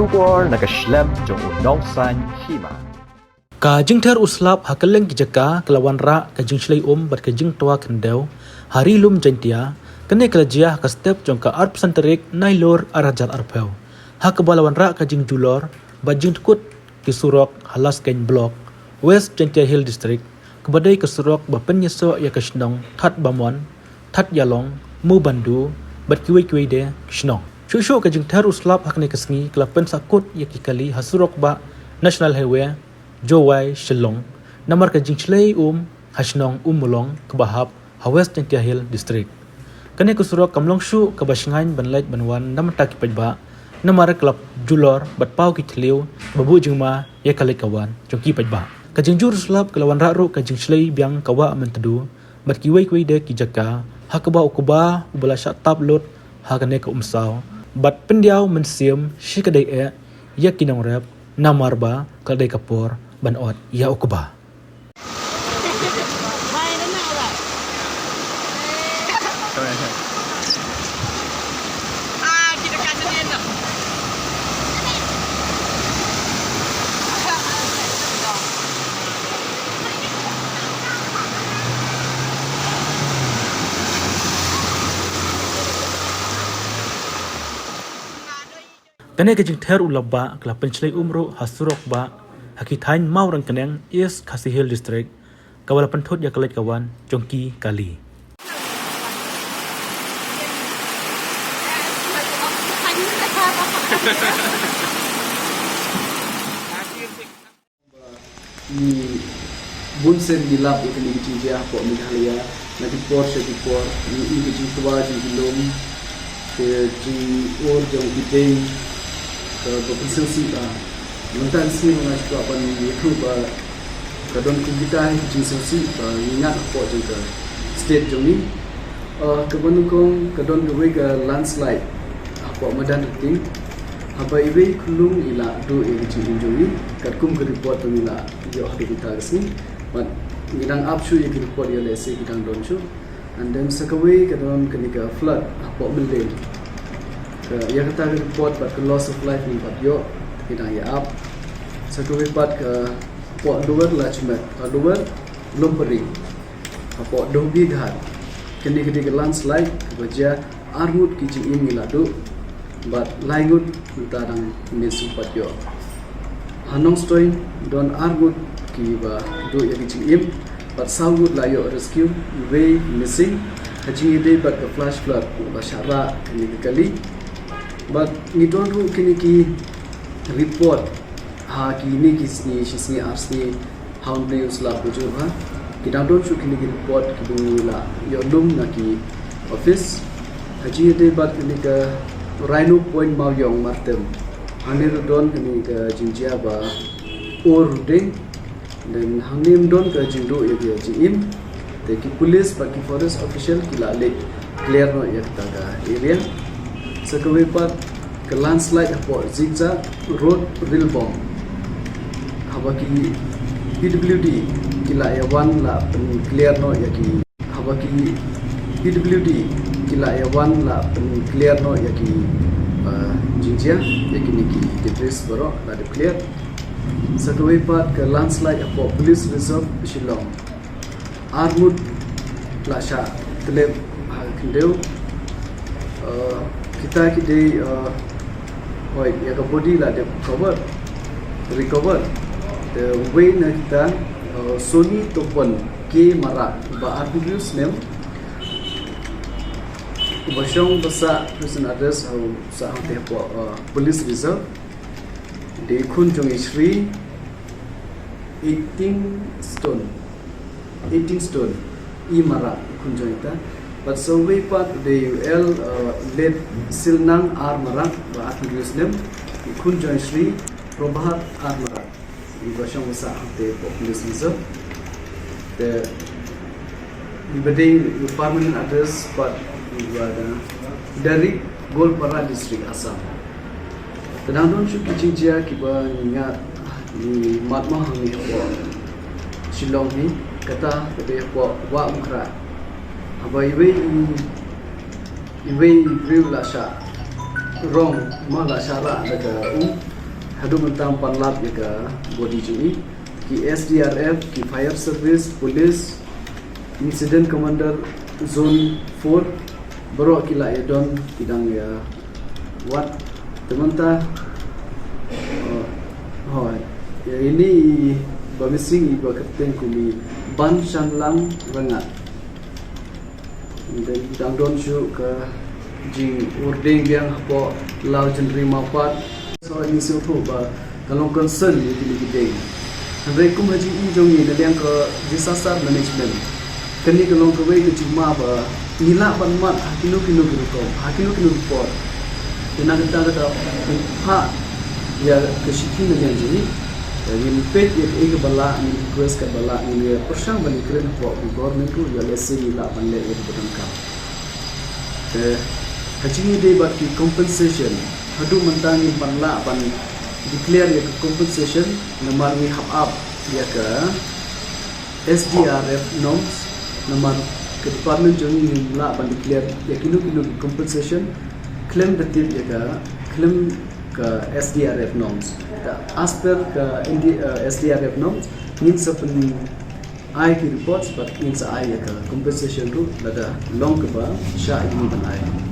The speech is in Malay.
Shubor nakaslem jong Ummulong Hima. Kajing ther uslap hakaleng kijaka kelawan ra kajing shlei bat kajing tua kendau hari lum jantia kene kelajiah ka step jong ka arp santerik nailor arajal arpeu hakabalawan ra kajing julor bajing tukut kisurok Laskeiñ block West Jantia Hill District kebadai kesurok bapenyeso ya kashnong that bamon that yalong mu bandu bat kiwi de kishnong shushu kajing ther uslap hakne kasngi kelapen sakut ya kikali hasurok ba National Highway Jowai Shillong namar kajing shlei hashnong Ummulong kebahap West Jantia Hill District kane kusurok kamlong shu kabasngain banlait banwan namta kipajba namar klap julor bat pau kitliu babu jingma ya kalikawan jongki pajba kajing jur slap kelawan raru kajing shlei biang kawa mentedu bat kiwai de kijaka hakaba ukuba ubala shatap lot hakane ka umsau bat pendiau mensiam shikadai ya kinong rep namar ba kadai kapor ban ot ya ukuba kane kajing ther ulabba kala penchlei umro hasurok ba hakitain Mawryngkneng East Hill District kawala penthot ya kalit kawan jongki kali ni bunsen dilap ikani kijia po Meghalaya lagi por ni kijing tua jing lom ke jing or jong bideng berpisah sih Mentan sih mengacu apa ni itu kadon kita jing sih ingat apa juga state joni kebanukong kadon gawe ke landslide apa medan ting apa ibe kulung ila do jing joni kadkum ke report ila yo hadi kita sini but ngidang upshu ye report ya lese ngidang donchu and then sakawe kadon kenika flood apa building ya kata report but loss of life ni but yo kita ya up sakawe pat ke po luar la chumet luar lumperi apa dobi ghat kini ke landslide baja armut ki jing miladu but laingut utarang mesupat yo hanong stoin don armut ki ba do ya ki jing but sagut la yo rescue way missing kajing ide but the flash flood ba syara kini kali but ngidon ru kini ki report ha kini kisni shisni arsni haun news la bujo ha kita don shu kini report ki la yo lum na ki office haji de bat kini ka rhino point Mawryong martem hanir don kini ka jinjia ba or ding dan hanim don ka jindo ya dia jim te ki police ba ki forest official ki la le clear no ya ta ka area sakawe pat ke landslide po zigzag road rail bomb habaki PWD kila ya wan la clear no ya ki habaki PWD kila ya wan la clear no ya ki jinjia ya ki ni ki address baro la de clear sakawe pat ke landslide po police reserve Shillong armud la sha tleb kindeu kita kide hoi ya ka body la de recover the way na kita Sony topon ke mara ba attributes name basyong basa person address how sa te po police reserve de khun jong shri 18 stone I mara khun jong ita but so we part the UL led silnang ar mara ba attributes name khun jong shri Prabhat ar mara ibasyong sa te police reserve the ibading permanent address but ibada dari Golpara district Assam tenang shu kijinjia kiba ingat ni matma hangi ho Shillong ni kata be ho wa mukra aba iwe riu la sha wrong malah syarat dekat hadu mentang panlap dekat body jui ki SDRF ki fire service police incident commander zone 4 baru kila ya don bidang ya what teman-teman ya ini bamising iba kapten kumi ban shanlang rengat dan bidang don syu ke jing urding yang po lau jendri mapat so ini suhu ba kalau concern ni gede Andai kum haji ujung ni yang ke disaster management kini kalau ke wei ke cuma ba nila ban mat hakinu kinu report dina kita kata ha ya ke shikin ni jadi yang pet yang bala ni request ke bala ni persang balik keren po government tu ya lesi nila ban le berangkat haji ni dia bagi compensation hadu mentangi banla ban declare ya compensation nomor ni hub up ya ke SDRF norms nomor ke department joni ni la ban declare ya kilo compensation claim detil ya ke claim ke SDRF norms as per ke SDRF norms means sepen I ki reports but means I ya ke compensation tu lada long ke ba sha ini ban I